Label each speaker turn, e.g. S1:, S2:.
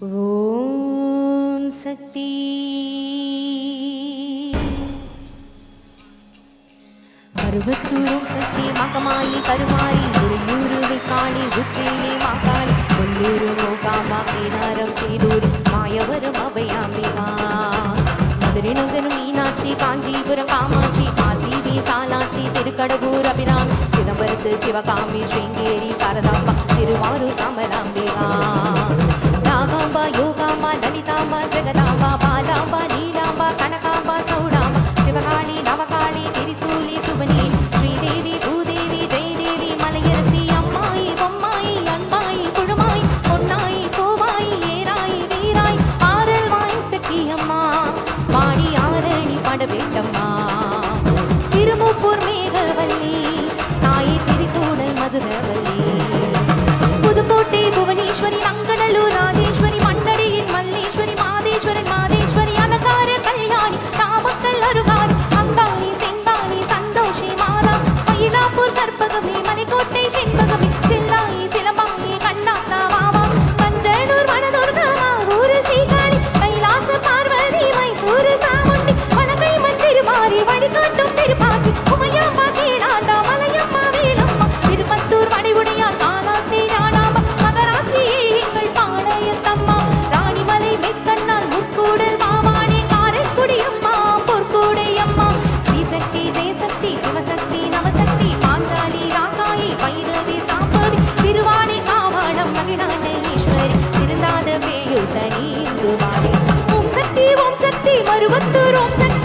S1: ஓம் சக்தி. அருவத்தூரும் சக்தி மகமாயி கருமாரி உரையூருவை காணி உற்றிலே மாகாணி கொல்லூரு மோகாமா கேதாரம் செய்தூரி மாயவரம் அபயாம்பிகா மதுரை நகரம் மீனாட்சி காஞ்சிபுரம் காமாட்சி காசி விசாலாட்சி திருக்கடவூர் அபிராமி சிதம்பரத்து சிவகாமி ஸ்ரீங்கேரி சாரதாம்பா திருவாரூர் கமலாம்பிகா ராகாம்பா யோகாம்பா லலிதாம்பா ஜெகதாம்பா பாலாம்பா நீலாம்பா கனகாம்பா சௌடாம்பா சிவகாளி நவகாளி திரிசூலி சுபனி ஸ்ரீதேவி பூதேவி ஜெயதேவி மலையரசி அம்மாயி பொம்மாயி அன்பாயி குழுமாய் பொன்னாயி கோவாயி ஏராயி வீராய் ஆரல் வாய் சக்தி அம்மா வாடி ஆரணி படவேட்டம்மா திருமூப்பூர் மேகவல்லி தாயி திரிகூடல் மதுரவல்லி புதுக்கோட்டை புவனேஸ்வரி நங்கநல்லூர் ராஜேஸ்வரி மண்டடியின் மல்லேஸ்வரி மாதேஸ்வரன் மாதேஸ்வரி அலங்கார கல்யாணி நாமக்கல் அருகாரி அங்காளி செங்காளி சந்தோஷி மாலா மயிலாப்பூர் கற்பகமே மலைக்கோட்டை செண்பகமே சில்லாயி சிலம்பாயி கண்ணாத்தா வாவா மஞ்சளூர் வனதுர்கமா ஊரு ஸ்ரீகாளி கைலாச பார்வதி மைசூரு சாமுண்டி வனகை மந்திருமாரி வழிகாட்டும் திருப்பாச்சி உமையம்மா கீழாண்டா மலையம்மா வேலம்மா திருப்பத்தூர் வடிவுடையார் காலாஸ்தே ஞானாம்பா மகராசி எங்கள் பாளையத்தம்மா ராணிமலை மெக்கண்ணால் முக்கூடல் மாவாணி காரைக்குடியம்மா பொற்கூடையம்மா ஸ்ரீசக்தி ஜெயசக்தி சிவசக்தி நவசக்தி பாஞ்சாலி ராக்காயி பைரவி சாம்பவி திருவாணி காவாடம் மகிழாண்ட ஈஸ்வரி திருந்தாத பேயு தனி இந்துவாணி ஓம் சக்தி மருவத்தூர் ஓம் சக்தி